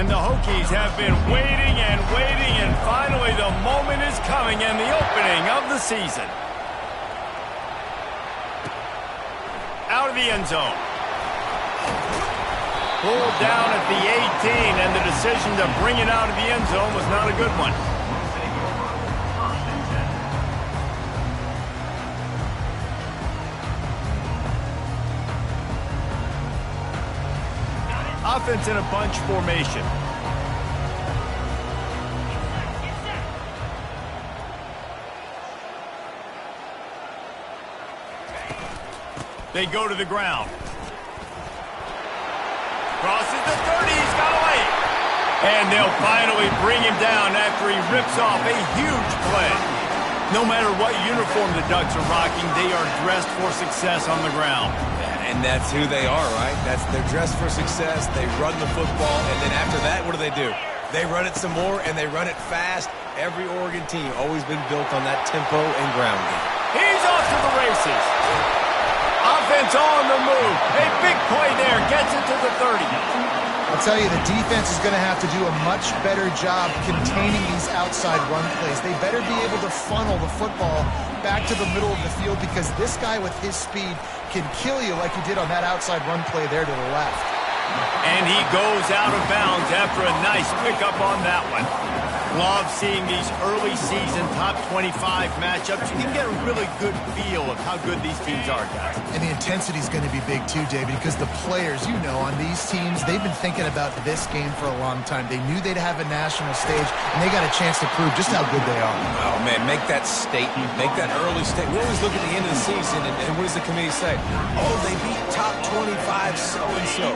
And the Hokies have been waiting and waiting, and finally the moment is coming and the opening of the season. Out of the end zone. Pulled down at the 18, and the decision to bring it out of the end zone was not a good one. Offense in a bunch formation. They go to the ground. Crosses the 30, he's got away. And they'll finally bring him down after he rips off a huge play. No matter what uniform the Ducks are rocking, they are dressed for success on the ground. And that's who they are, right? They're dressed for success. They run the football, and then after that, what do? They run it some more, and they run it fast. Every Oregon team always been built on that tempo and ground game. He's off to the races. Offense on the move. A big play there. Gets it to the 30. I'll tell you, the defense is going to have to do a much better job containing these outside run plays. They better be able to funnel the football back to the middle of the field, because this guy with his speed can kill you like he did on that outside run play there to the left. And he goes out of bounds after a nice pickup on that one. Love seeing these early season top 25 matchups. You can get a really good feel of how good these teams are, guys. And the intensity is going to be big too, David, because the players, you know, on these teams, they've been thinking about this game for a long time. They knew they'd have a national stage, and they got a chance to prove just how good they are. Oh, man, make that statement. Make that early statement. We always look at the end of the season, and what does the committee say? Oh, they beat top 25 so-and-so.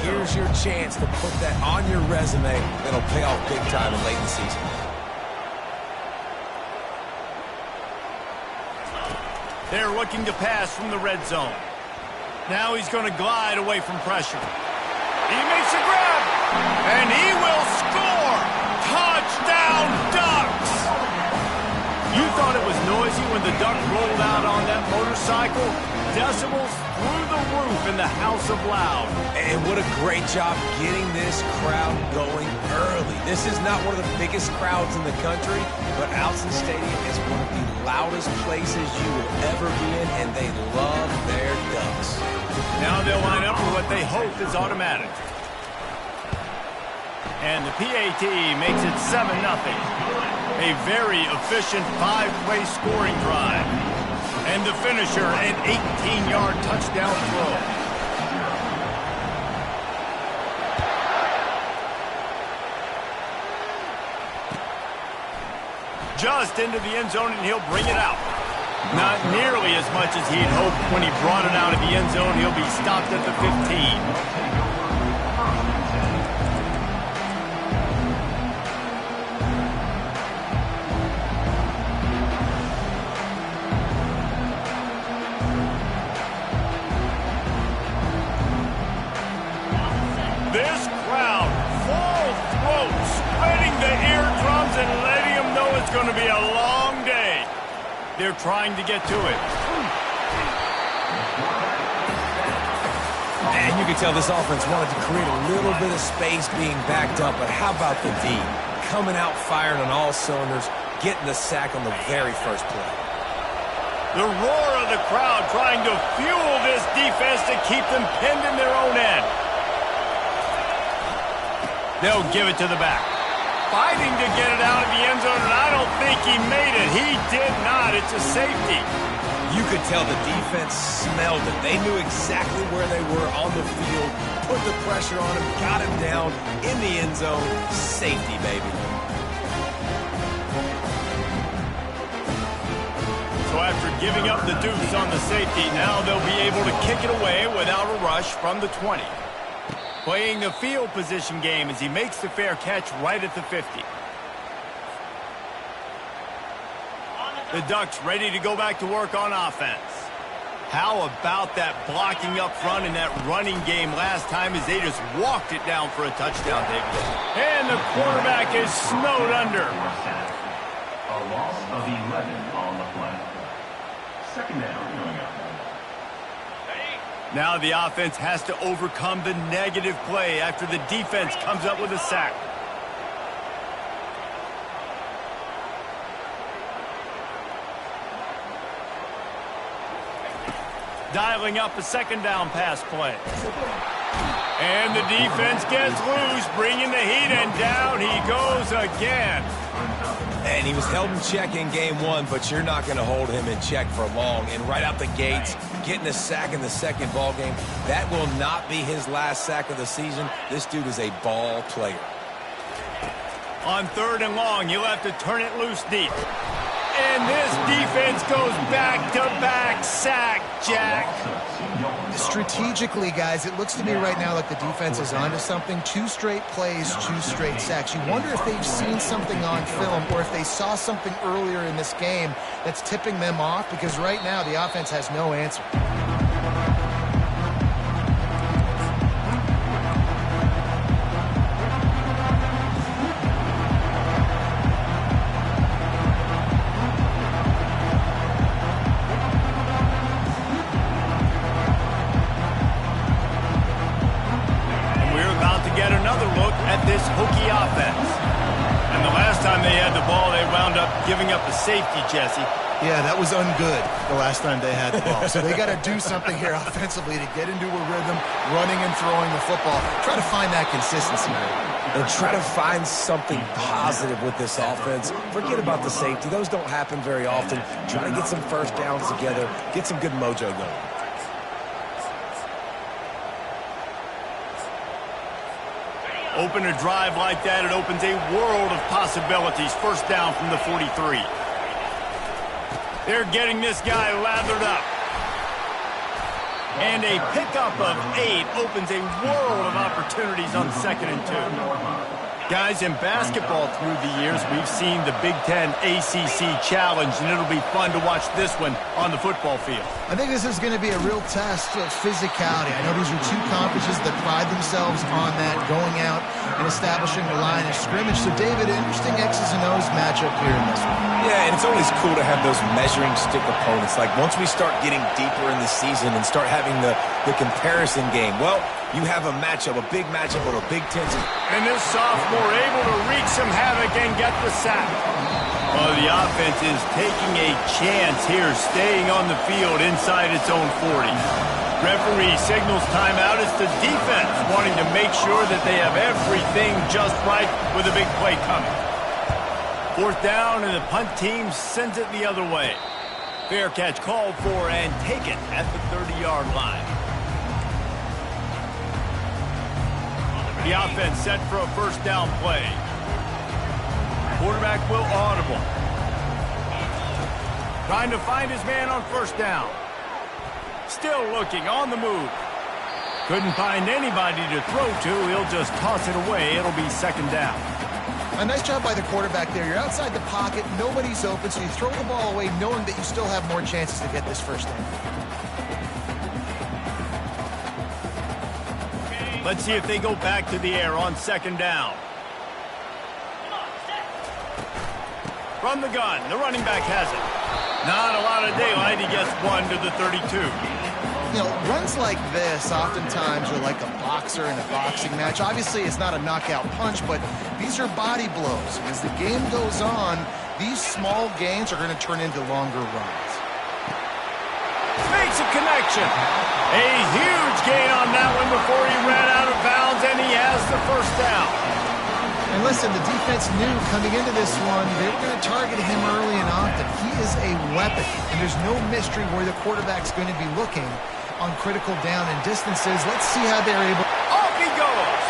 Here's your chance to put that on your resume. That'll pay off big time and late in the season. They're looking to pass from the red zone. Now he's going to glide away from pressure. He makes a grab, and he will score! Touchdown, Ducks! You thought it was noisy when the Duck rolled out on that motorcycle? Decibels through the roof in the House of Loud. And what a great job getting this crowd going early. This is not one of the biggest crowds in the country, but Alson Stadium is one of the loudest places you will ever be in, and they love their Ducks. Now they'll line up for what they hope is automatic. And the PAT makes it 7-0. A very efficient 5-play scoring drive. And the finisher, an 18-yard touchdown throw. Just into the end zone, and he'll bring it out. Not nearly as much as he'd hoped when he brought it out of the end zone. He'll be stopped at the 15. This crowd, full throat, spreading the eardrums and letting them know it's going to be a long day. They're trying to get to it. And you can tell this offense wanted to create a little bit of space being backed up, but how about the D? Coming out firing on all cylinders, getting the sack on the very first play. The roar of the crowd trying to fuel this defense to keep them pinned in their own end. They'll give it to the back. Fighting to get it out of the end zone, and I don't think he made it. He did not. It's a safety. You could tell the defense smelled it. They knew exactly where they were on the field, put the pressure on him, got him down in the end zone. Safety, baby. So after giving up the deuce on the safety, now they'll be able to kick it away without a rush from the 20. Playing the field position game as he makes the fair catch right at the 50. The Ducks ready to go back to work on offense. How about that blocking up front in that running game last time as they just walked it down for a touchdown, David? And the quarterback is snowed under. A loss of 11 on the play. Second down going up. Now the offense has to overcome the negative play after the defense comes up with a sack. Dialing up a second down pass play. And the defense gets loose, bringing the heat, and down he goes again. And he was held in check in game one, but you're not going to hold him in check for long. And right out the gates, getting a sack in the second ball game, that will not be his last sack of the season. This dude is a ball player. On 3rd and long, you'll have to turn it loose deep. And this defense goes back-to-back sack, Jack. Strategically, guys, it looks to me right now like the defense is onto something. 2 straight plays, 2 straight sacks. You wonder if they've seen something on film or if they saw something earlier in this game that's tipping them off, because right now the offense has no answer. This hokey offense. And the last time they had the ball, they wound up giving up a safety, Jesse. Yeah, that was ungood the last time they had the ball. So they got to do something here offensively to get into a rhythm, running and throwing the football. Try to find that consistency. And try to find something positive with this offense. Forget about the safety. Those don't happen very often. Try to get some first downs together. Get some good mojo going. Open a drive like that, it opens a world of possibilities. First down from the 43. They're getting this guy lathered up. And a pickup of 8 opens a world of opportunities on 2nd and 2. Guys, in basketball through the years, we've seen the Big Ten ACC Challenge, and it'll be fun to watch this one on the football field. I think this is going to be a real test of physicality. I know these are 2 conferences that pride themselves on that, going out and establishing the line of scrimmage. So, David, interesting X's and O's matchup here in this one. Yeah, and it's always cool to have those measuring stick opponents. Like, once we start getting deeper in the season and start having the comparison game, well, you have a matchup, a big matchup on a Big Ten. And this sophomore able to wreak some havoc and get the sack. Well, the offense is taking a chance here, staying on the field inside its own 40. Referee signals timeout. It's the defense wanting to make sure that they have everything just right with a big play coming. 4th down, and the punt team sends it the other way. Fair catch called for and taken at the 30-yard line. The offense set for a first down play. Quarterback will audible. Trying to find his man on first down. Still looking on the move. Couldn't find anybody to throw to. He'll just toss it away. It'll be 2nd down. A nice job by the quarterback there. You're outside the pocket. Nobody's open, so you throw the ball away knowing that you still have more chances to get this first down. Let's see if they go back to the air on 2nd down. From the gun, the running back has it. Not a lot of daylight. He gets 1 to the 32. You know, runs like this oftentimes are like a boxer in a boxing match. Obviously, it's not a knockout punch, but these are body blows. As the game goes on, these small gains are going to turn into longer runs. Makes a connection. A huge gain on that one before he ran out of bounds, and he has the first down. And listen, the defense knew coming into this one, they were going to target him early and often. He is a weapon, and there's no mystery where the quarterback's going to be looking on critical down and distances. Let's see how they're able. Off he goes.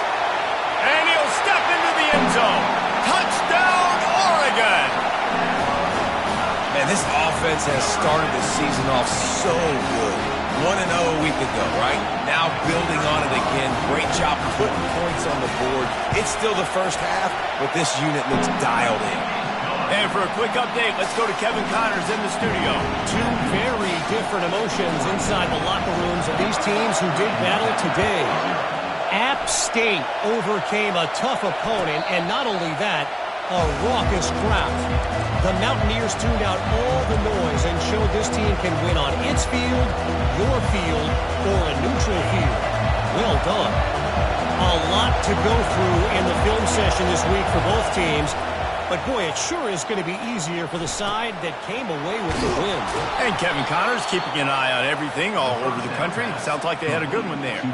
And he'll step into the end zone. Touchdown, Oregon. Man, this offense has started the season off so good. 1-0 a week ago, right? Now building on it again. Great job putting points on the board. It's still the first half, but this unit looks dialed in. And for a quick update, let's go to Kevin Connors in the studio. 2 very different emotions inside the locker rooms of these teams who did battle today. App State overcame a tough opponent, and not only that, a raucous crowd. The Mountaineers tuned out all the noise and showed this team can win on its field, your field, or a neutral field. Well done. A lot to go through in the film session this week for both teams. But, boy, it sure is going to be easier for the side that came away with the win. And Kevin Connors keeping an eye on everything all over the country. Sounds like they had a good one there.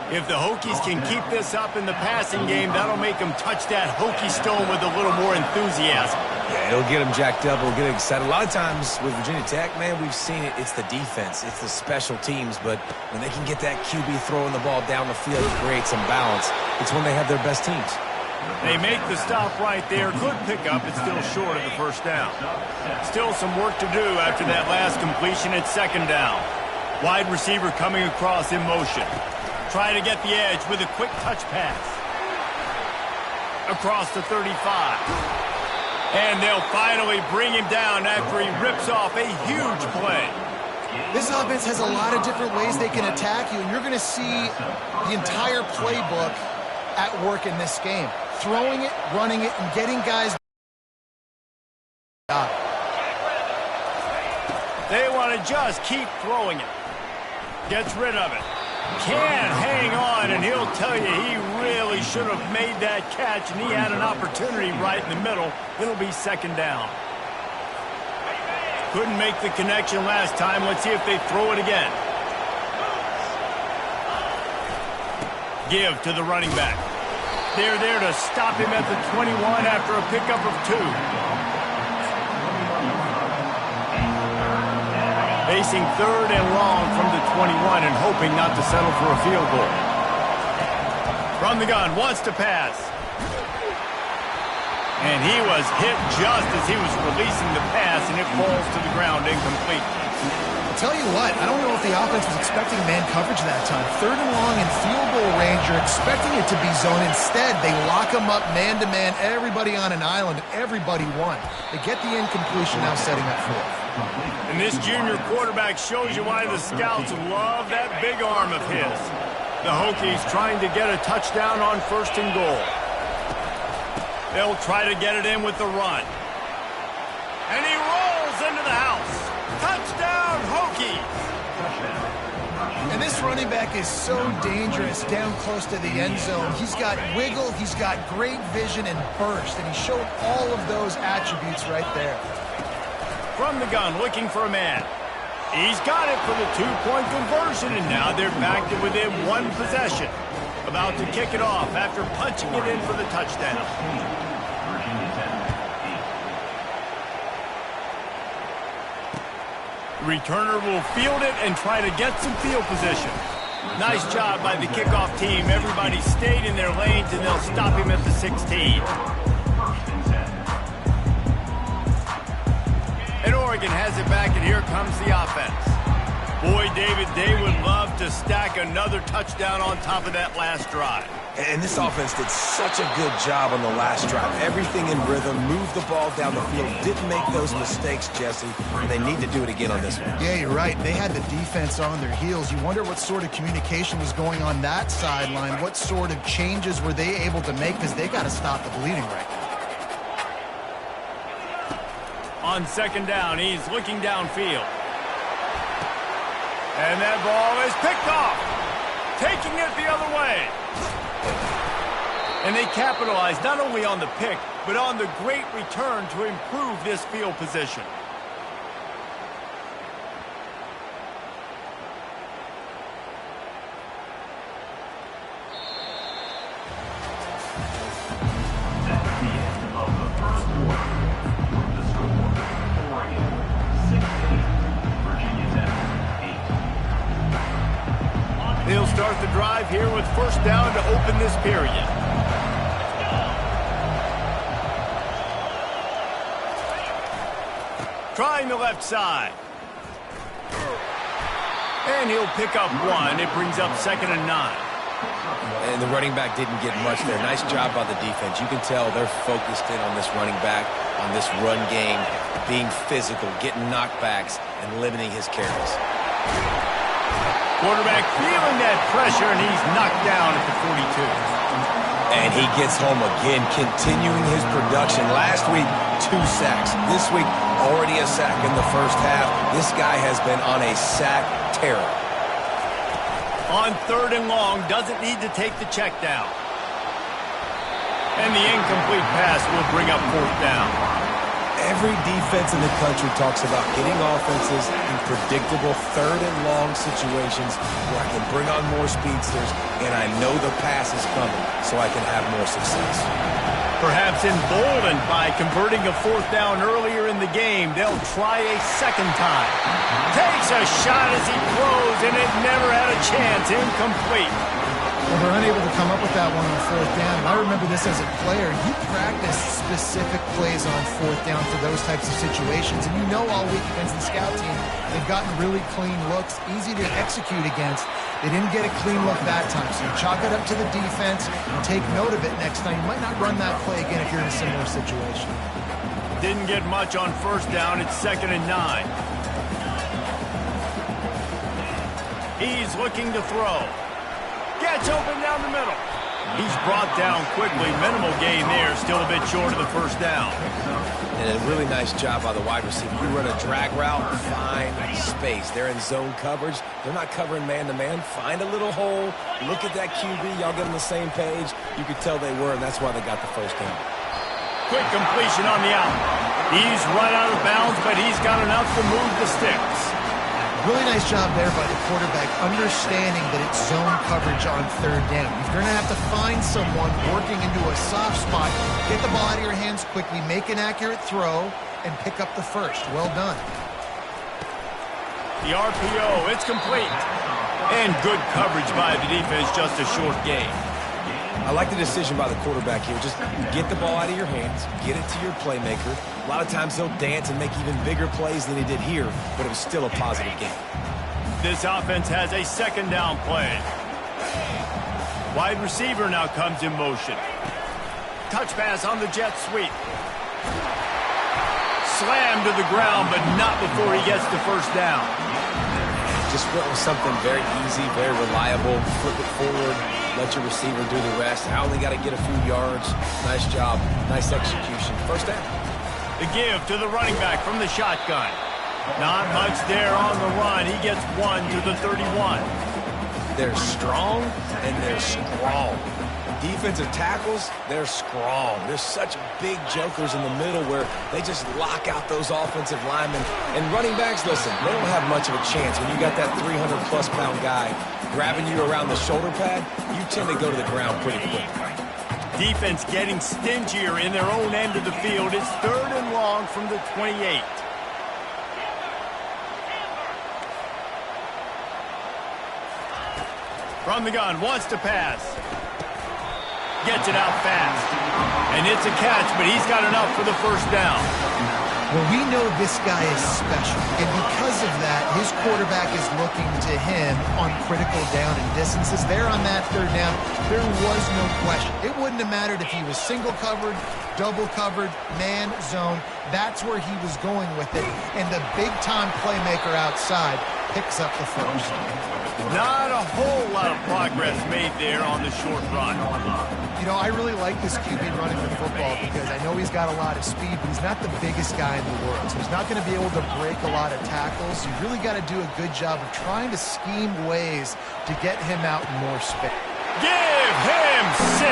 If the Hokies can keep this up in the passing game, that'll make them touch that Hokie stone with a little more enthusiasm. Yeah, it'll get them jacked up. It'll get them excited. A lot of times with Virginia Tech, man, we've seen it. It's the defense. It's the special teams. But when they can get that QB throwing the ball down the field and create some balance, it's when they have their best teams. They make the stop right there. Good pickup. It's still short of the first down. Still some work to do after that last completion at second down. Wide receiver coming across in motion. Try to get the edge with a quick touch pass. Across the 35. And they'll finally bring him down after he rips off a huge play. This offense has a lot of different ways they can attack you, and you're going to see the entire playbook at work in this game. Throwing it, running it, and getting guys. They want to just keep throwing it. Gets rid of it. Can hang on, and he'll tell you he really should have made that catch, and he had an opportunity right in the middle. It'll be second down. Couldn't make the connection last time. Let's see if they throw it again. Give to the running back. They're there to stop him at the 21 after a pickup of 2. Facing third and long from the 21 and hoping not to settle for a field goal. From the gun, wants to pass. And he was hit just as he was releasing the pass, and it falls to the ground incomplete. I'll tell you what, I don't know if the offense was expecting man coverage that time. Third and long in field goal range, you're expecting it to be zone. Instead, they lock him up man-to-man, everybody on an island, everybody won. They get the incompletion, now setting up fourth. And this junior quarterback shows you why the scouts love that big arm of his. The Hokies trying to get a touchdown on first and goal. They'll try to get it in with the run. And he rolls into the house. Touchdown, Hokies! And this running back is so dangerous down close to the end zone. He's got wiggle, he's got great vision and burst, and he showed all of those attributes right there. From the gun, looking for a man. He's got it for the 2-point conversion, and now they're back to within one possession. About to kick it off after punching it in for the touchdown. Returner will field it and try to get some field position. Nice job by the kickoff team. Everybody stayed in their lanes, and they'll stop him at the 16. And Oregon has it back, and here comes the offense. Boy, David, they would love to stack another touchdown on top of that last drive. And this offense did such a good job on the last drive. Everything in rhythm, moved the ball down the field, didn't make those mistakes, Jesse, and they need to do it again on this one. Yeah, you're right. They had the defense on their heels. You wonder what sort of communication was going on that sideline. What sort of changes were they able to make, because they got to stop the bleeding right now. On second down, he's looking downfield. And that ball is picked off. Taking it the other way. And they capitalized not only on the pick, but on the great return to improve this field position. They'll start the drive here with first down to open this period. Trying the left side. And he'll pick up 1. It brings up 2nd and 9. And the running back didn't get much there. Nice job by the defense. You can tell they're focused in on this running back, on this run game, being physical, getting knockbacks, and limiting his carries. Quarterback feeling that pressure, and he's knocked down at the 42. And he gets home again, continuing his production. Last week, 2 sacks. This week, already a sack in the first half. This guy has been on a sack terror. On 3rd and long, doesn't need to take the check down. And the incomplete pass will bring up 4th down. Every defense in the country talks about getting offenses in predictable 3rd and long situations where I can bring on more speedsters and I know the pass is coming so I can have more success. Perhaps emboldened by converting a 4th down earlier in the game, they'll try a second time. Takes a shot as he throws, and it never had a chance. Incomplete. Well, they're unable to come up with that one on 4th down. And I remember this as a player. You practice specific plays on 4th down for those types of situations. And you know all week against the scout team, they've gotten really clean looks, easy to execute against. They didn't get a clean look that time. So you chalk it up to the defense and take note of it next time. You might not run that play again if you're in a similar situation. Didn't get much on 1st down. It's 2nd and 9. He's looking to throw. Gets open down the middle. He's brought down quickly. Minimal gain there. Still a bit short of the 1st down. And a really nice job by the wide receiver. You run a drag route, find space. They're in zone coverage. They're not covering man-to-man. Find a little hole. Look at that QB. Y'all get on the same page. You could tell they were, and that's why they got the 1st down. Quick completion on the out. He's run out of bounds, but he's got enough to move the sticks. Really nice job there by the quarterback, understanding that it's zone coverage on 3rd down. If you're going to have to find someone working into a soft spot, get the ball out of your hands quickly, make an accurate throw, and pick up the 1st. Well done. The RPO, it's complete. And good coverage by the defense, just a short gain. I like the decision by the quarterback here. Just get the ball out of your hands, get it to your playmaker. A lot of times he'll dance and make even bigger plays than he did here, but it was still a positive game. This offense has a 2nd down play. Wide receiver now comes in motion. Touch pass on the jet sweep. Slammed to the ground, but not before he gets the 1st down. Just went with something very easy, very reliable. Flip it forward, let your receiver do the rest. I only got to get a few yards. Nice job, nice execution. 1st down. The give to the running back from the shotgun. Not much there on the run. He gets 1 to the 31. They're strong and they're strong. Defensive tackles, they're strong. There's such big jokers in the middle where they just lock out those offensive linemen. And running backs, listen, they don't have much of a chance. When you got that 300-plus pound guy grabbing you around the shoulder pad, you tend to go to the ground pretty quick. Defense getting stingier in their own end of the field. It's 3rd and long from the 28. From the gun, wants to pass. Gets it out fast. And it's a catch, but he's got enough for the 1st down. Well, we know this guy is special, and because of that, his quarterback is looking to him on critical down and distances. There on that 3rd down, there was no question. It wouldn't have mattered if he was single covered, double covered, man, zone. That's where he was going with it, and the big-time playmaker outside picks up the 1st. Not a whole lot of progress made there on the short run. You know, I really like this QB running the football because I know he's got a lot of speed, but he's not the biggest guy in the world. So he's not going to be able to break a lot of tackles. You really got to do a good job of trying to scheme ways to get him out in more space. Give him 6.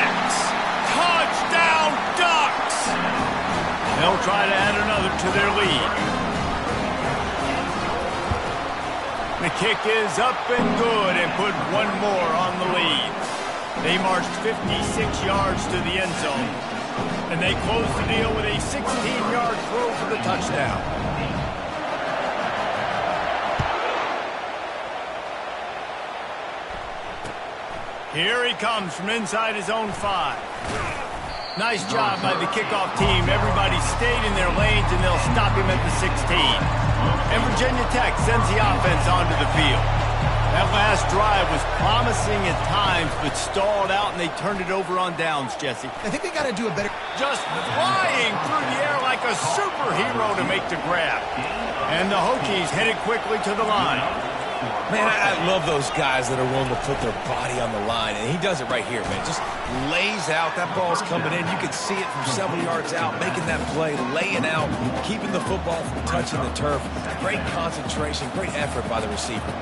Touchdown, Ducks! They'll try to add another to their lead. The kick is up and good and put 1 more on the lead. They marched 56 yards to the end zone, and they closed the deal with a 16-yard throw for the touchdown. Here he comes from inside his own 5. Nice job by the kickoff team. Everybody stayed in their lanes, and they'll stop him at the 16. And Virginia Tech sends the offense onto the field. That last drive was promising at times, but stalled out, and they turned it over on downs, Jesse. I think they got to do a better... Just flying through the air like a superhero to make the grab. And the Hokies headed quickly to the line. Man, I love those guys that are willing to put their body on the line, and he does it right here, man. Just lays out. That ball's coming in. You can see it from several yards out, making that play, laying out, keeping the football from touching the turf. Great concentration, great effort by the receiver.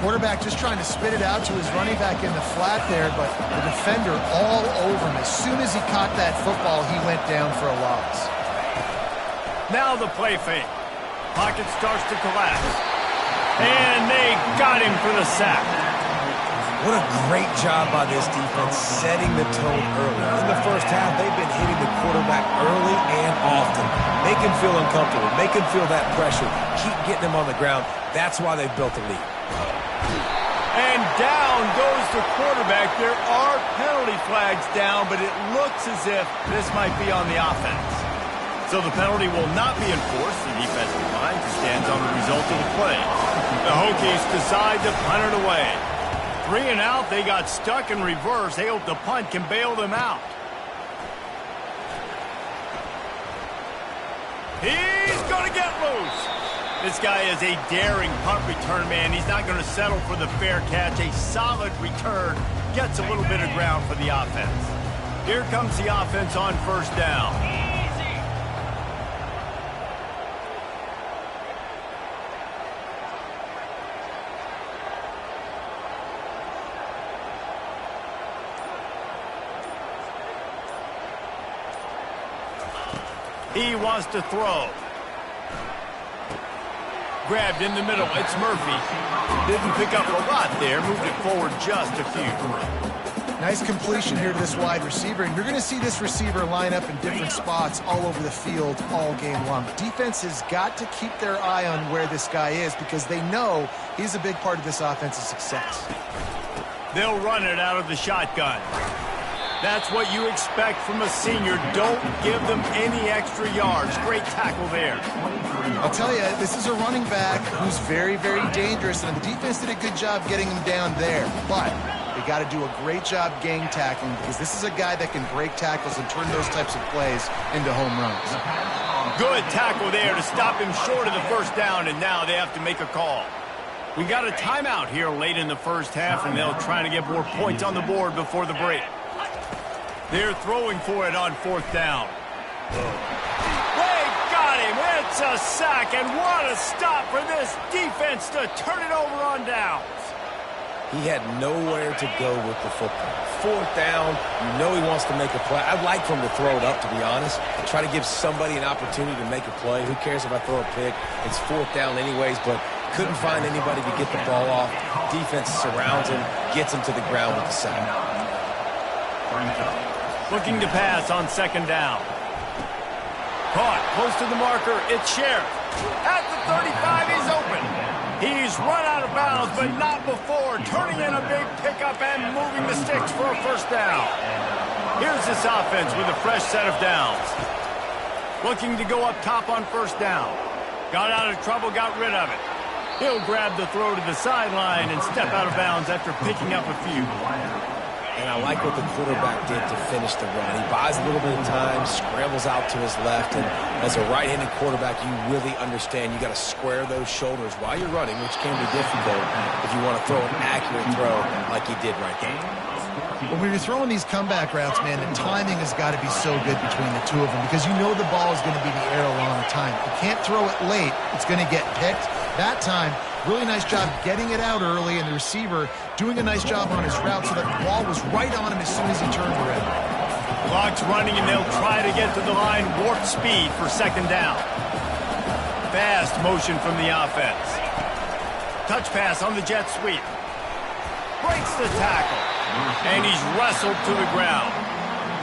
Quarterback just trying to spit it out to his running back in the flat there, but the defender all over him. As soon as he caught that football, he went down for a loss. Now the play fake. Pocket starts to collapse. And they got him for the sack. What a great job by this defense setting the tone early. In the first half, they've been hitting the quarterback early and often. Make him feel uncomfortable. Make him feel that pressure. Keep getting him on the ground. That's why they've built a lead. And down goes the quarterback. There are penalty flags down, but it looks as if this might be on the offense. So the penalty will not be enforced. The defensive line stands on the result of the play. The Hokies decide to punt it away. 3 and out, they got stuck in reverse. They hope the punt can bail them out. He's going to get loose. This guy is a daring punt return man. He's not going to settle for the fair catch. A solid return gets a little bit of ground for the offense. Here comes the offense on first down. He wants to throw. Grabbed in the middle. It's Murphy. Didn't pick up a lot there. Moved it forward just a few. Nice completion here to this wide receiver. And you're going to see this receiver line up in different spots all over the field all game long. Defense has got to keep their eye on where this guy is because they know he's a big part of this offense's success. They'll run it out of the shotgun. That's what you expect from a senior. Don't give them any extra yards. Great tackle there. I'll tell you, this is a running back who's very, very dangerous, and the defense did a good job getting him down there. But they got to do a great job gang tackling because this is a guy that can break tackles and turn those types of plays into home runs. Good tackle there to stop him short of the first down, and now they have to make a call. We got a timeout here late in the first half, and they'll try to get more points on the board before the break. They're throwing for it on fourth down. They got him. It's a sack, and what a stop for this defense to turn it over on downs. He had nowhere to go with the football. Fourth down, you know he wants to make a play. I'd like for him to throw it up, to be honest. Try to give somebody an opportunity to make a play. Who cares if I throw a pick? It's fourth down anyways, but couldn't find anybody to get the ball off. Defense surrounds him, gets him to the ground with the sack. Looking to pass on second down. Caught close to the marker. It's Sheriff. At the 35, he's open. He's run out of bounds, but not before. Turning in a big pickup and moving the sticks for a first down. Here's this offense with a fresh set of downs. Looking to go up top on first down. Got out of trouble, got rid of it. He'll grab the throw to the sideline and step out of bounds after picking up a few. And I like what the quarterback did to finish the run. He buys a little bit of time, scrambles out to his left, and as a right-handed quarterback, you really understand you got to square those shoulders while you're running, which can be difficult if you want to throw an accurate throw like he did right there. When you're throwing these comeback routes, man, the timing has got to be so good between the two of them because you know the ball is going to be in the air a long time. You can't throw it late. It's going to get picked. That time, really nice job getting it out early, and the receiver doing a nice job on his route so that the ball was right on him as soon as he turned around. Clock's running, and they'll try to get to the line warp speed for second down. Fast motion from the offense. Touch pass on the jet sweep. Breaks the tackle, and he's wrestled to the ground.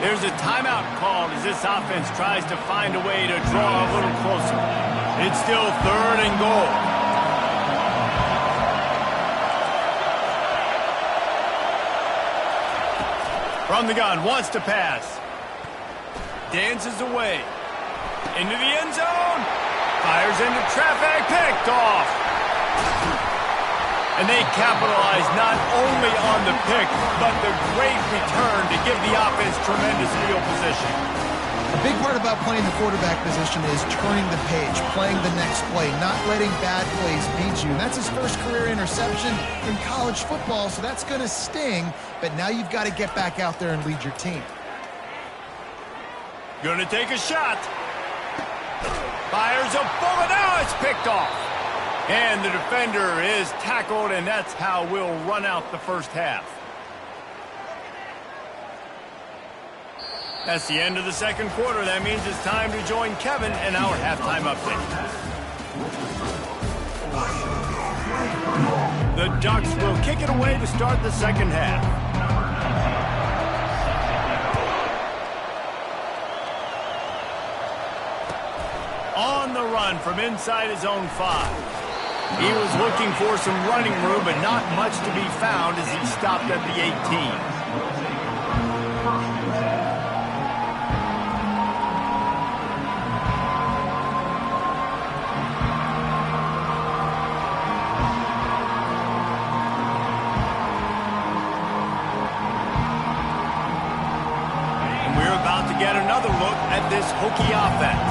There's a timeout called as this offense tries to find a way to draw a little closer. It's still third and goal. From the gun, wants to pass. Dances away. Into the end zone. Fires into traffic. Picked off. And they capitalize not only on the pick, but the great return to give the offense tremendous field position. A big part about playing the quarterback position is turning the page, playing the next play, not letting bad plays beat you. And that's his first career interception in college football, so that's going to sting. But now you've got to get back out there and lead your team. Gonna take a shot. Fires a bullet. Now it's picked off. And the defender is tackled, and that's how we'll run out the first half. That's the end of the second quarter. That means it's time to join Kevin in our halftime update. The Ducks will kick it away to start the second half. On the run from inside his own 5. He was looking for some running room, but not much to be found as he stopped at the 18. Get another look at this Hokie offense.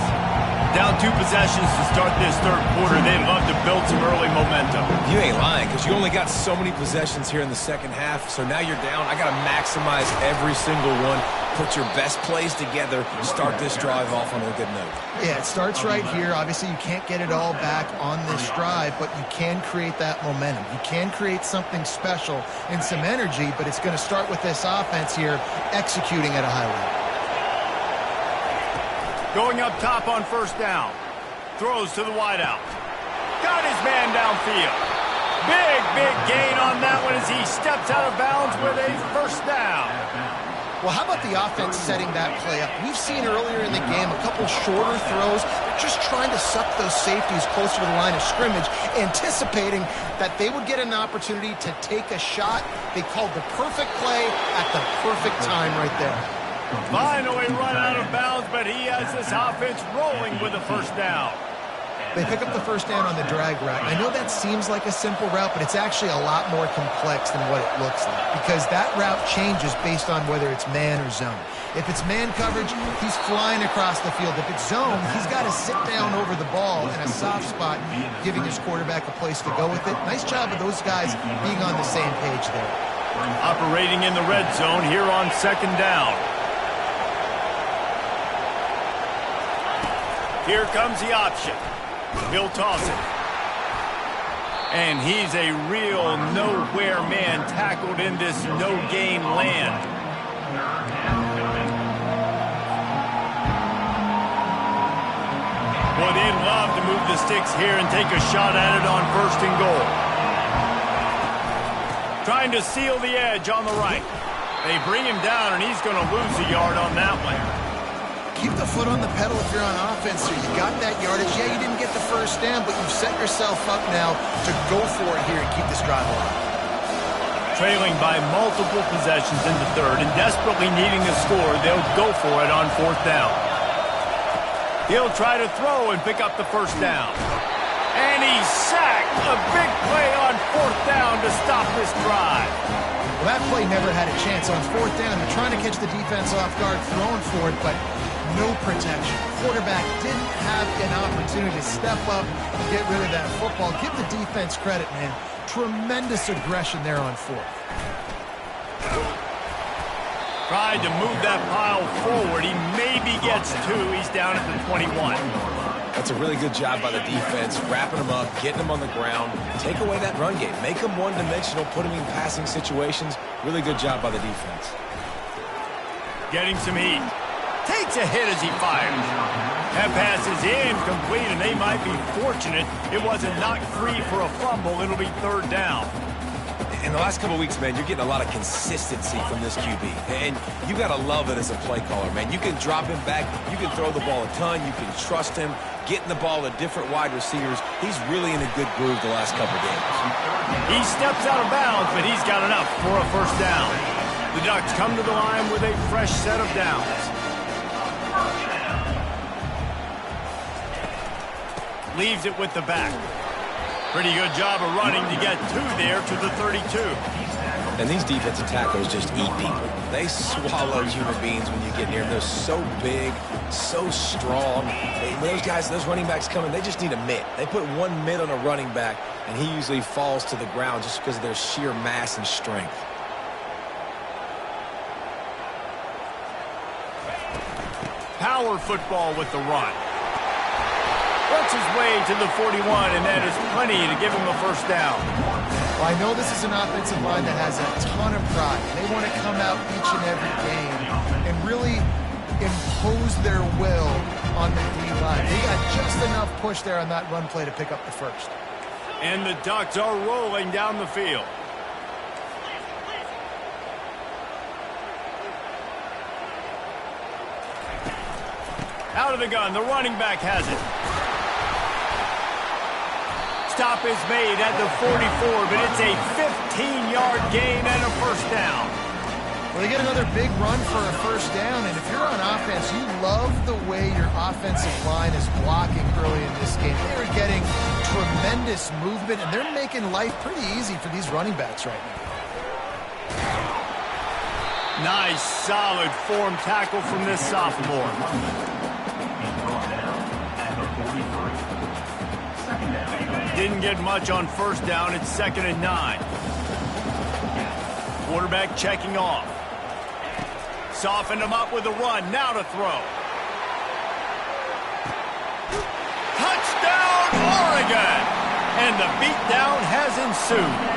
Down 2 possessions to start this third quarter. They'd love to build some early momentum. You ain't lying, because you only got so many possessions here in the second half, so now you're down. I got to maximize every single one, put your best plays together, start this drive off on a good note. Yeah, it starts right here. Obviously, you can't get it all back on this drive, but you can create that momentum. You can create something special and some energy, but it's going to start with this offense here executing at a high level. Going up top on first down. Throws to the wideout. Got his man downfield. Big gain on that one as he steps out of bounds with a first down. Well, how about the offense setting that play up? We've seen earlier in the game a couple shorter throws. They're just trying to suck those safeties closer to the line of scrimmage, anticipating that they would get an opportunity to take a shot. They called the perfect play at the perfect time right there. Finally run out of bounds, but he has this offense rolling with a first down. They pick up the first down on the drag route. I know that seems like a simple route, but it's actually a lot more complex than what it looks like, because that route changes based on whether it's man or zone. If it's man coverage, he's flying across the field. If it's zone, he's got to sit down over the ball in a soft spot, giving his quarterback a place to go with it. Nice job of those guys being on the same page there. Operating in the red zone here on second down. Here comes the option. He'll toss it. And he's a real nowhere man tackled in this no-gain land. Well, they'd love to move the sticks here and take a shot at it on first and goal. Trying to seal the edge on the right. They bring him down, and he's going to lose a yard on that one. Keep the foot on the pedal if you're on offense. So you got that yardage. Yeah, you didn't get the first down, but you've set yourself up now to go for it here and keep this drive alive. Trailing by multiple possessions in the third and desperately needing to score, they'll go for it on fourth down. He'll try to throw and pick up the first down. And he's sacked. A big play on fourth down to stop this drive. Well, that play never had a chance. On fourth down, they're trying to catch the defense off guard, throwing for it, but no protection. Quarterback didn't have an opportunity to step up and get rid of that football. Give the defense credit, man. Tremendous aggression there on fourth. Tried to move that pile forward. He maybe gets 2. He's down at the 21. That's a really good job by the defense, wrapping them up, getting them on the ground. Take away that run game. Make them one-dimensional, put them in passing situations. Really good job by the defense. Getting some heat. Takes a hit as he fires. That pass is incomplete, and they might be fortunate it wasn't knocked free for a fumble. It'll be third down. In the last couple of weeks, man, you're getting a lot of consistency from this QB. And you got to love it as a play caller, man. You can drop him back. You can throw the ball a ton. You can trust him. Getting the ball to different wide receivers. He's really in a good groove the last couple of games. He steps out of bounds, but he's got enough for a first down. The Ducks come to the line with a fresh set of downs. Leaves it with the back. Pretty good job of running to get 2 there to the 32. And these defensive tacklers just eat people. They swallow human beings when you get near them. They're so big, so strong. Those guys, those running backs come in, they just need a mitt. They put one mitt on a running back, and he usually falls to the ground just because of their sheer mass and strength. Power football with the run. Works his way to the 41, and that is plenty to give him a first down. Well, I know this is an offensive line that has a ton of pride. They want to come out each and every game and really impose their will on the D-line. They got just enough push there on that run play to pick up the first. And the Ducks are rolling down the field. Out of the gun, the running back has it. Stop is made at the 44, but it's a 15-yard gain and a first down. Well, they get another big run for a first down, and if you're on offense, you love the way your offensive line is blocking early in this game. They are getting tremendous movement, and they're making life pretty easy for these running backs right now. Nice, solid form tackle from this sophomore. Didn't get much on first down. It's 2nd and 9. Quarterback checking off. Softened him up with a run. Now to throw. Touchdown, Oregon! And the beatdown has ensued.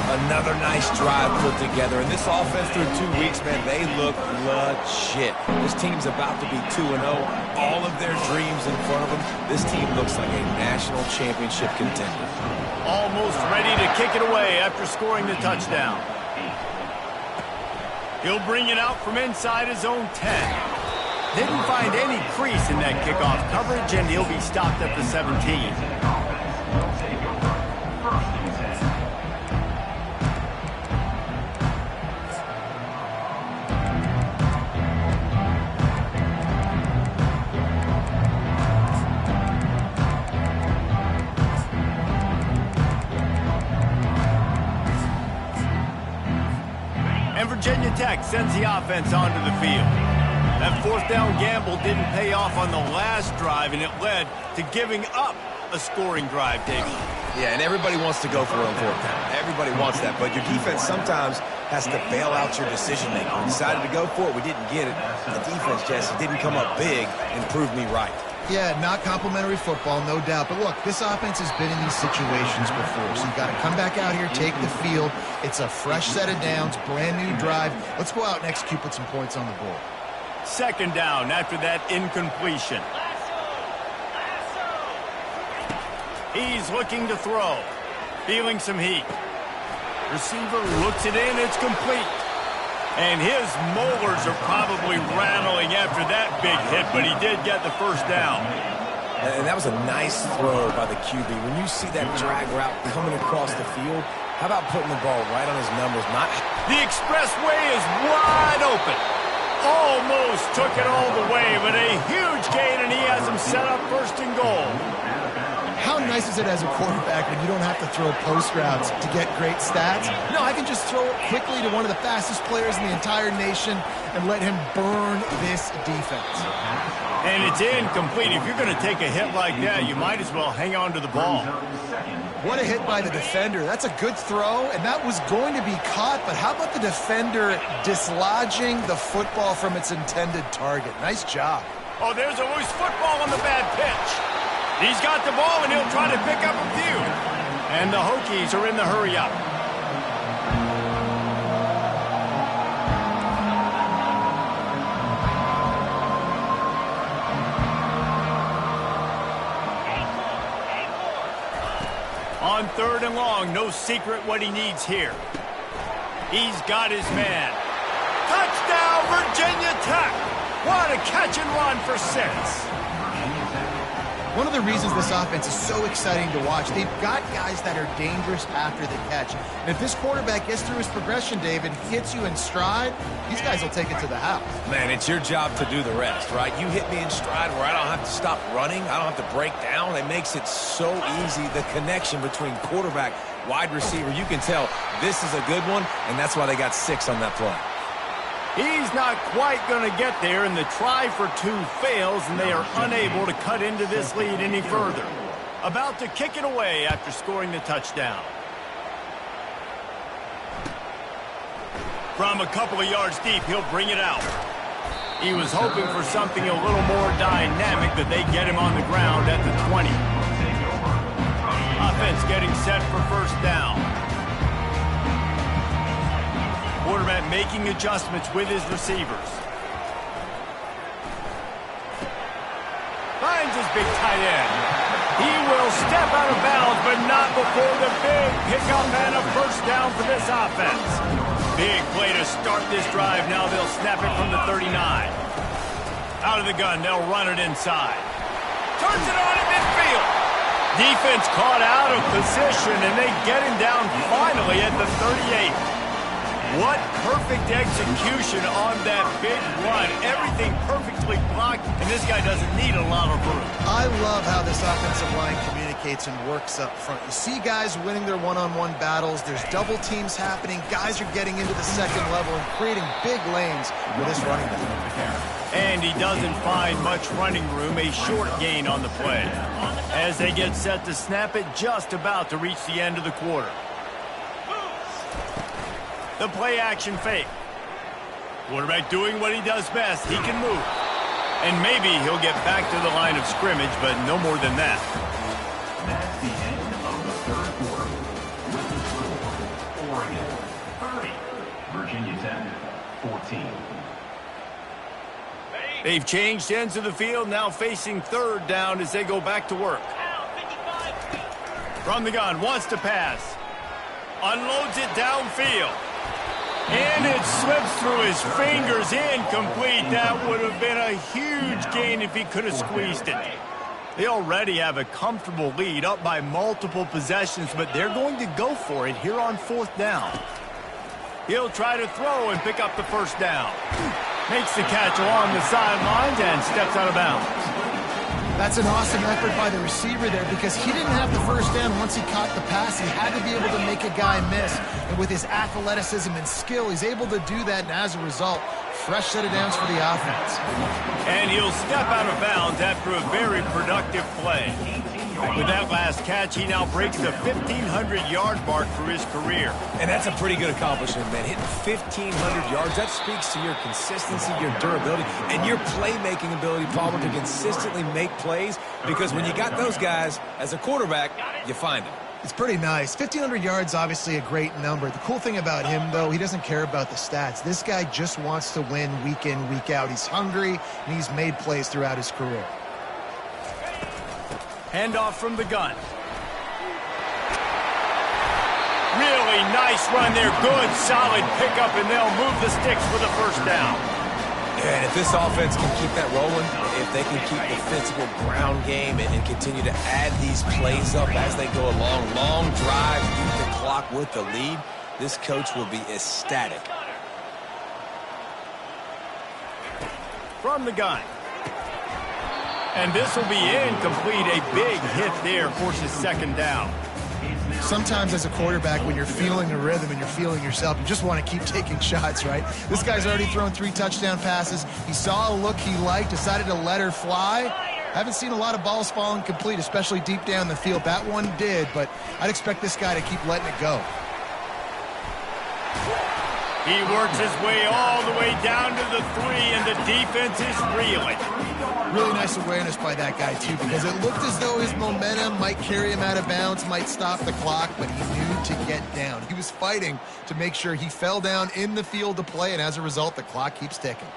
Another nice drive put together. And this offense through 2 weeks, man, they look legit. This team's about to be 2-0. All of their dreams in front of them. This team looks like a national championship contender. Almost ready to kick it away after scoring the touchdown. He'll bring it out from inside his own 10. Didn't find any crease in that kickoff coverage, and he'll be stopped at the 17. Virginia Tech sends the offense onto the field. That fourth down gamble didn't pay off on the last drive, and it led to giving up a scoring drive, David. Yeah, and everybody wants to go for it on fourth down. Everybody wants that, but your defense sometimes has to bail out your decision-making. We decided to go for it. We didn't get it. The defense, Jesse, didn't come up big and prove me right. Yeah, not complimentary football, no doubt. But look, this offense has been in these situations before. So you've got to come back out here, take the field. It's a fresh set of downs, brand new drive. Let's go out and execute, put some points on the board. 2nd down after that incompletion. He's looking to throw. Feeling some heat. Receiver looks it in, it's complete. And his molars are probably rattling after that big hit, but he did get the first down. And that was a nice throw by the QB. When you see that drag route coming across the field, how about putting the ball right on his numbers? The expressway is wide open. Almost took it all the way, but a huge gain, and he has him set up 1st and goal. How nice is it as a quarterback when you don't have to throw post routes to get great stats? No, I can just throw it quickly to one of the fastest players in the entire nation and let him burn this defense. And it's incomplete. If you're going to take a hit like that, you might as well hang on to the ball. What a hit by the defender. That's a good throw, and that was going to be caught, but how about the defender dislodging the football from its intended target? Nice job. Oh, there's a loose football on the bad pitch. He's got the ball, and he'll try to pick up a few. And the Hokies are in the hurry-up. On 3rd and long, no secret what he needs here. He's got his man. Touchdown, Virginia Tech! What a catch and run for 6. One of the reasons this offense is so exciting to watch, they've got guys that are dangerous after the catch. And if this quarterback gets through his progression, David, hits you in stride, these guys will take it to the house. Man, it's your job to do the rest, right? You hit me in stride where I don't have to stop running. I don't have to break down. It makes it so easy, the connection between quarterback, wide receiver, you can tell this is a good one, and that's why they got 6 on that play. He's not quite going to get there, and the try for 2 fails, and they are unable to cut into this lead any further. About to kick it away after scoring the touchdown. From a couple of yards deep, he'll bring it out. He was hoping for something a little more dynamic, but they get him on the ground at the 20. Offense getting set for first down. Quarterback making adjustments with his receivers. Finds his big tight end. He will step out of bounds, but not before the big pickup and a first down for this offense. Big play to start this drive. Now they'll snap it from the 39. Out of the gun, they'll run it inside. Turns it on at midfield. Defense caught out of position, and they get him down finally at the 38. What perfect execution on that big run. Everything perfectly blocked, and this guy doesn't need a lot of room. I love how this offensive line communicates and works up front. You see guys winning their one-on-one battles. There's double teams happening. Guys are getting into the second level and creating big lanes for this running back. And he doesn't find much running room, a short gain on the play. As they get set to snap it, just about to reach the end of the quarter. The play-action fake. Quarterback doing what he does best. He can move. And maybe he'll get back to the line of scrimmage, but no more than that. That's the end of the third quarter. With the score, Oregon 30, Virginia Tech 14. They've changed ends of the field, now facing third down as they go back to work. From the gun, wants to pass. Unloads it downfield. And it slips through his fingers, incomplete. That would have been a huge gain if he could have squeezed it. They already have a comfortable lead, up by multiple possessions, but they're going to go for it here on fourth down. He'll try to throw and pick up the first down. Makes the catch along the sidelines and steps out of bounds. That's an awesome effort by the receiver there because he didn't have the first down once he caught the pass. He had to be able to make a guy miss. And with his athleticism and skill, he's able to do that. And as a result, fresh set of downs for the offense. And he'll step out of bounds after a very productive play. With that last catch, he now breaks the 1,500-yard mark for his career. And that's a pretty good accomplishment, man. Hitting 1,500 yards, that speaks to your consistency, your durability, and your playmaking ability, Palmer, to consistently make plays. Because when you got those guys, as a quarterback, you find them. It's pretty nice. 1,500 yards, obviously a great number. The cool thing about him, though, he doesn't care about the stats. This guy just wants to win week in, week out. He's hungry, and he's made plays throughout his career. Handoff from the gun. Really nice run there. Good, solid pickup, and they'll move the sticks for the first down. Yeah, and if this offense can keep that rolling, if they can keep the physical ground game and continue to add these plays up as they go along, long drives, beat the clock with the lead, this coach will be ecstatic. From the gun. And this will be incomplete. A big hit there forces second down. Sometimes as a quarterback, when you're feeling a rhythm and you're feeling yourself, you just want to keep taking shots, right? This guy's already thrown 3 touchdown passes. He saw a look he liked, decided to let her fly. Haven't seen a lot of balls falling complete, especially deep down the field. That one did, but I'd expect this guy to keep letting it go. He works his way all the way down to the 3, and the defense is reeling. Really nice awareness by that guy, too, because it looked as though his momentum might carry him out of bounds, might stop the clock, but he knew to get down. He was fighting to make sure he fell down in the field to play, and as a result, the clock keeps ticking.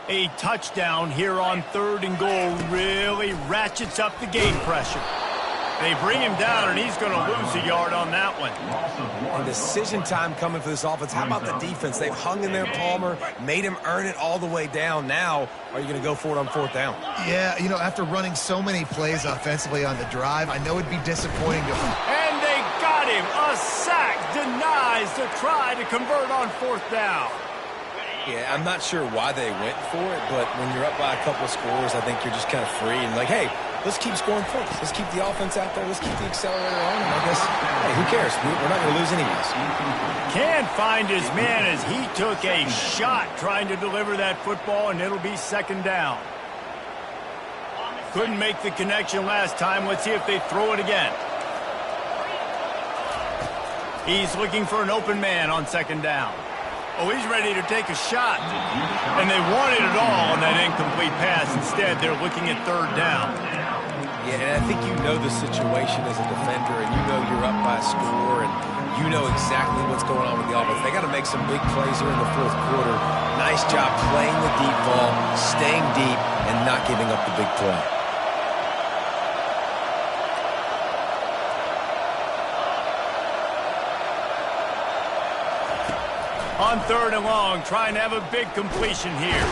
A touchdown here on 3rd and goal really ratchets up the game pressure. They bring him down, and he's going to lose a yard on that one. And decision time coming for this offense. How about the defense? They've hung in there, Palmer, made him earn it all the way down. Now, are you going to go for it on 4th down? Yeah, you know, after running so many plays offensively on the drive, I know it'd be disappointing to... And they got him. A sack denies the try to convert on 4th down. Yeah, I'm not sure why they went for it, but when you're up by a couple of scores, I think you're just kind of free and like, hey, let's keep scoring points. Let's keep the offense out there. Let's keep the accelerator on. And I guess, hey, who cares? We're not going to lose anyways. Can't find his man as he took a shot trying to deliver that football, and it'll be second down. Couldn't make the connection last time. Let's see if they throw it again. He's looking for an open man on second down. Oh, he's ready to take a shot. And they wanted it all on that incomplete pass. Instead, they're looking at third down. Yeah, and I think you know the situation as a defender, and you know you're up by a score, and you know exactly what's going on with the offense. They got to make some big plays here in the fourth quarter. Nice job playing the deep ball, staying deep, and not giving up the big play. On third and long, trying to have a big completion here.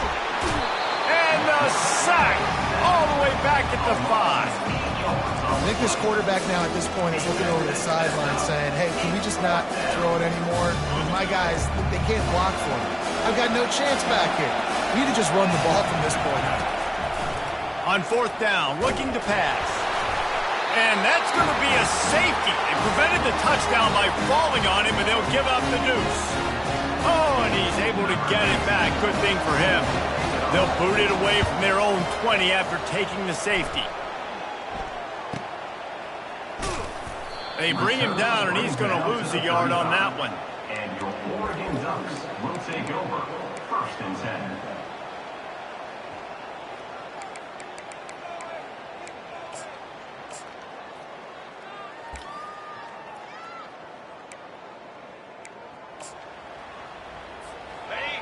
And the sack all the way back at the 5. I think this quarterback now at this point is looking over the sideline saying, hey, can we just not throw it anymore? My guys, they can't block for me. I've got no chance back here. We need to just run the ball from this point on. On fourth down, looking to pass. And that's going to be a safety. They prevented the touchdown by falling on him, and they'll give up the deuce. Oh, and he's able to get it back. Good thing for him. They'll boot it away from their own 20 after taking the safety. They bring him down, and he's going to lose a yard on that one. And your Oregon Ducks will take over. 1st and 10.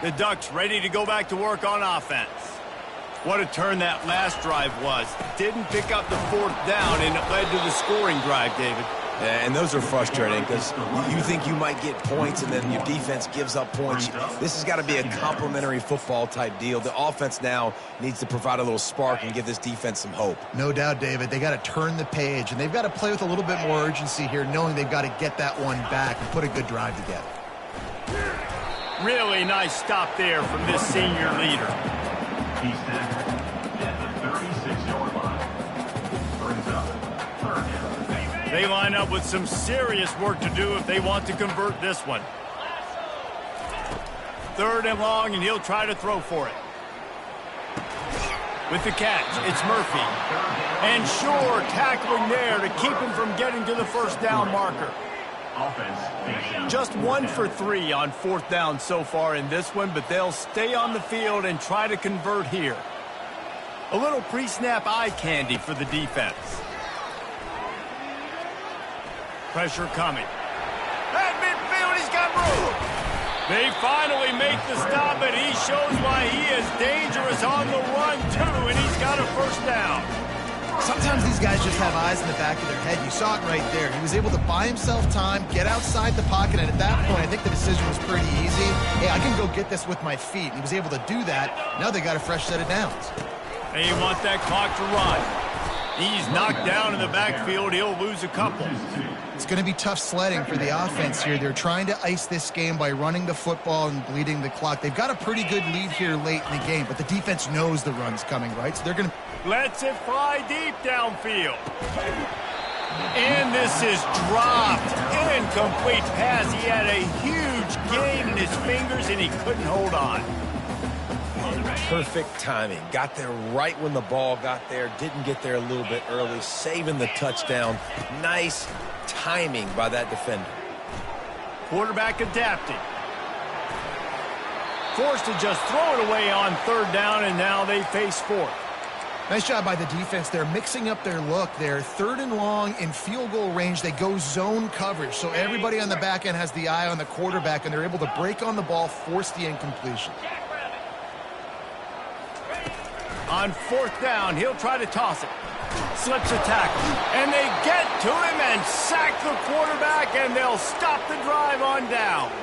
The Ducks ready to go back to work on offense. What a turn that last drive was. Didn't pick up the fourth down, and it led to the scoring drive, David. Yeah, and those are frustrating because you think you might get points, and then your defense gives up points. This has got to be a complimentary football type deal. The offense now needs to provide a little spark and give this defense some hope. No doubt, David. They got to turn the page, and they've got to play with a little bit more urgency here, knowing they've got to get that one back and put a good drive together. Really nice stop there from this senior leader. He's tackled at the 36-yard line. Brings up 3rd down. They line up with some serious work to do if they want to convert this one. 3rd and long, and he'll try to throw for it. With the catch, it's Murphy. And Shore tackling there to keep him from getting to the first down marker. Just 1 for 3 on 4th down so far in this one, but they'll stay on the field and try to convert here. A little pre-snap eye candy for the defense. Pressure coming. At midfield, he's got room. They finally make the stop, and he shows why he is dangerous on the run, too, and he's got a first down. Sometimes these guys just have eyes in the back of their head. You saw it right there. He was able to buy himself time, get outside the pocket, and at that point, I think the decision was pretty easy. Hey, I can go get this with my feet. And he was able to do that. Now they got a fresh set of downs. They want that clock to run. He's knocked down in the backfield. He'll lose a couple. It's going to be tough sledding for the offense here. They're trying to ice this game by running the football and bleeding the clock. They've got a pretty good lead here late in the game, but the defense knows the run's coming, right? So they're going to... Lets it fly deep downfield. And this is dropped. Incomplete pass. He had a huge gain in his fingers, and he couldn't hold on. Perfect timing. Got there right when the ball got there. Didn't get there a little bit early. Saving the touchdown. Nice timing by that defender. Quarterback adapting. Forced to just throw it away on 3rd down, and now they face 4th. Nice job by the defense. They're mixing up their look. They're 3rd and long in field goal range. They go zone coverage, so everybody on the back end has the eye on the quarterback, and they're able to break on the ball, force the incompletion. On 4th down, he'll try to toss it. Slips a tackle. And they get to him and sack the quarterback, and they'll stop the drive on downs.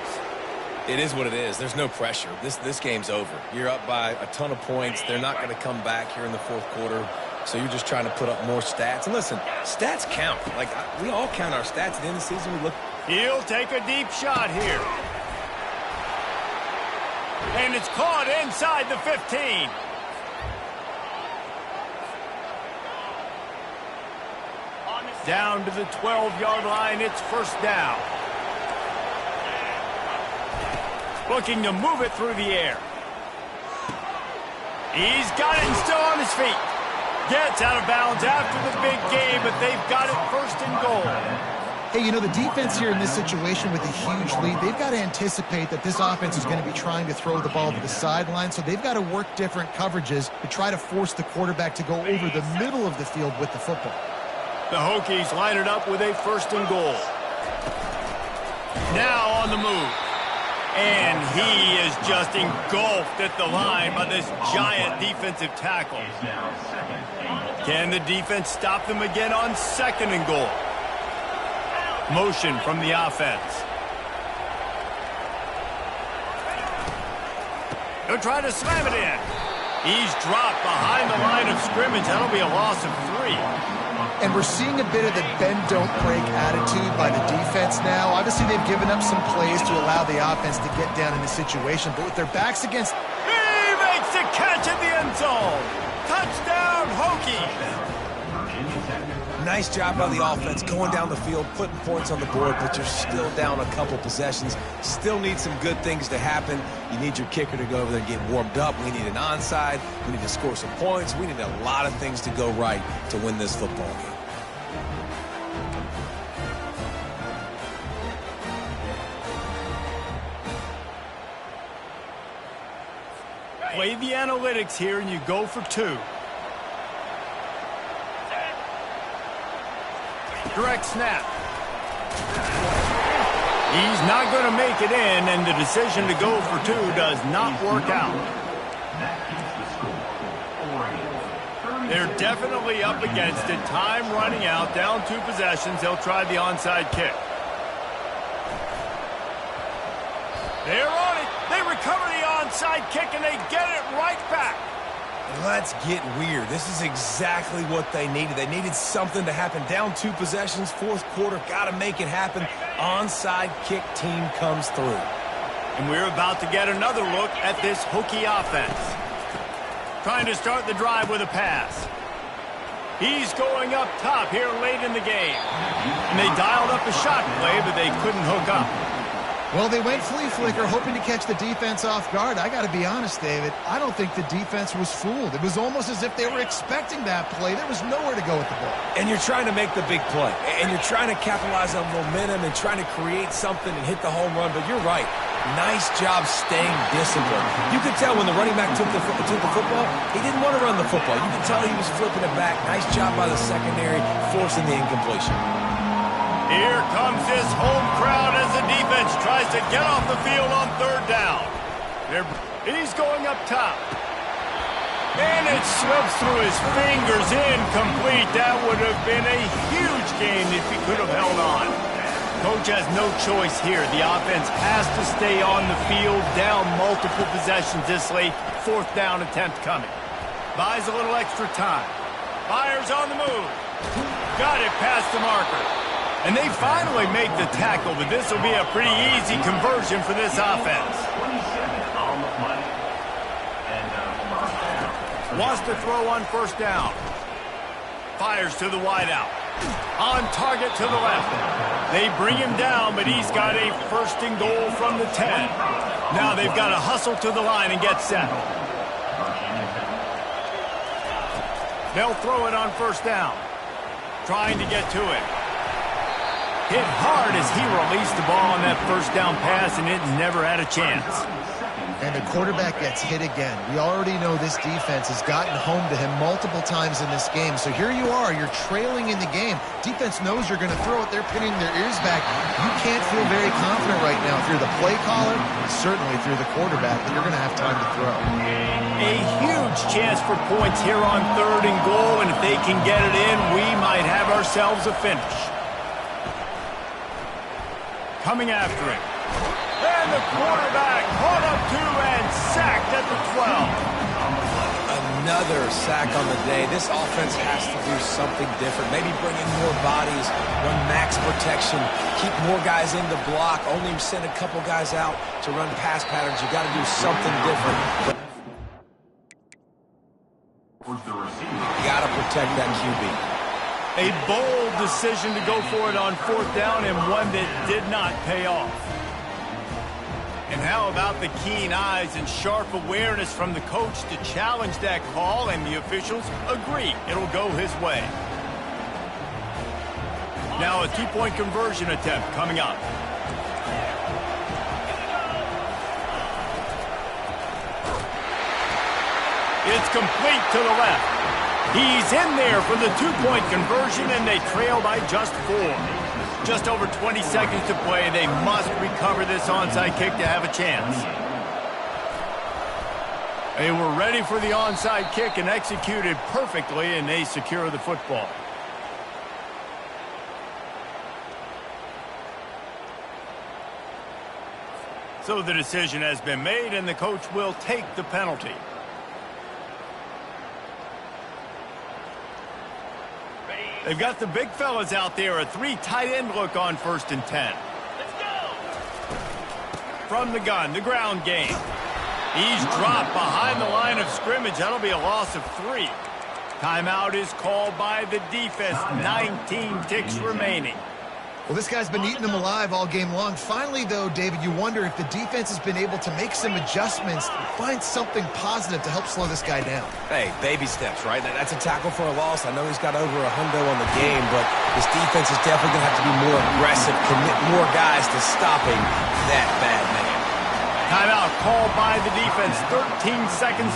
It is what it is. There's no pressure. This game's over. You're up by a ton of points. They're not going to come back here in the 4th quarter. So you're just trying to put up more stats. And listen, stats count. Like, we all count our stats at the end of the season. We look. He'll take a deep shot here. And it's caught inside the 15. Down to the 12-yard line, it's first down. Looking to move it through the air. He's got it and still on his feet. Gets out of bounds after the big game, but they've got it first and goal. Hey, you know, the defense here in this situation with a huge lead, they've got to anticipate that this offense is going to be trying to throw the ball to the sideline, so they've got to work different coverages to try to force the quarterback to go over the middle of the field with the football. The Hokies line it up with a first and goal. Now on the move. And he is just engulfed at the line by this giant defensive tackle. Can the defense stop them again on second and goal? Motion from the offense. He'll try to slam it in. He's dropped behind the line of scrimmage. That'll be a loss of 3. And we're seeing a bit of the bend-don't-break attitude by the defense now. Obviously, they've given up some plays to allow the offense to get down in the situation, but with their backs against... He makes the catch in the end zone. Touchdown, Hokies. Nice job by the offense going down the field, putting points on the board, but you're still down a couple possessions. Still need some good things to happen. You need your kicker to go over there and get warmed up. We need an onside. We need to score some points. We need a lot of things to go right to win this football game. Play the analytics here and you go for 2. Direct snap. He's not going to make it in, and the decision to go for 2 does not work out. They're definitely up against it. Time running out. Down 2 possessions. They'll try the onside kick. They're on it. They recover the onside kick, and they get it right back. Let's get weird. This is exactly what they needed. They needed something to happen. Down 2 possessions, fourth quarter, got to make it happen. Onside kick team comes through. And we're about to get another look at this Hokie offense. Trying to start the drive with a pass. He's going up top here late in the game. And they dialed up a shot play, but they couldn't hook up. Well, they went flea flicker, hoping to catch the defense off guard. I got to be honest, David, I don't think the defense was fooled. It was almost as if they were expecting that play. There was nowhere to go with the ball. And you're trying to make the big play. And you're trying to capitalize on momentum and trying to create something and hit the home run. But you're right. Nice job staying disciplined. You could tell when the running back took the football, he didn't want to run the football. You could tell he was flipping it back. Nice job by the secondary, forcing the incompletion. Here comes his home crowd as the defense tries to get off the field on third down. He's going up top. And it slips through his fingers, incomplete. That would have been a huge gain if he could have held on. Coach has no choice here. The offense has to stay on the field, down multiple possessions this late. Fourth down attempt coming. Buys a little extra time. Fires on the move. Got it past the marker. And they finally make the tackle, but this will be a pretty easy conversion for this offense. Wants to throw on first down. Fires to the wideout. On target to the left. They bring him down, but he's got a first and goal from the 10. Now they've got to hustle to the line and get set. They'll throw it on first down. Trying to get to it. Hit hard as he released the ball on that first down pass, and it never had a chance. And the quarterback gets hit again. We already know this defense has gotten home to him multiple times in this game. So here you are, you're trailing in the game. Defense knows you're going to throw it. They're pinning their ears back. You can't feel very confident right now if you're the play caller, certainly if you're the quarterback, that you're going to have time to throw. A huge chance for points here on third and goal, and if they can get it in, we might have ourselves a finish. Coming after him. And the quarterback caught up to and sacked at the 12. Another sack on the day. This offense has to do something different. Maybe bring in more bodies, run max protection, keep more guys in the block, only send a couple guys out to run pass patterns. You got to do something different. You got to protect that QB. A bold decision to go for it on 4th down, and one that did not pay off. And how about the keen eyes and sharp awareness from the coach to challenge that call, and the officials agree it'll go his way. Now a 2-point conversion attempt coming up. It's complete to the left. He's in there for the 2-point conversion, and they trail by just 4. Just over 20 seconds to play. They must recover this onside kick to have a chance. They were ready for the onside kick and executed perfectly, and they secure the football. So the decision has been made, and the coach will take the penalty. They've got the big fellas out there, a 3 tight end look on 1st and 10. Let's go! From the gun, the ground game. He's dropped behind the line of scrimmage. That'll be a loss of 3. Timeout is called by the defense. 19 ticks remaining. Well, this guy's been eating them alive all game long. Finally, though, David, you wonder if the defense has been able to make some adjustments, find something positive to help slow this guy down. Hey, baby steps, right? That's a tackle for a loss. I know he's got over a hundo on the game, but this defense is definitely going to have to be more aggressive, commit more guys to stopping that bad man. Timeout called by the defense. 13 seconds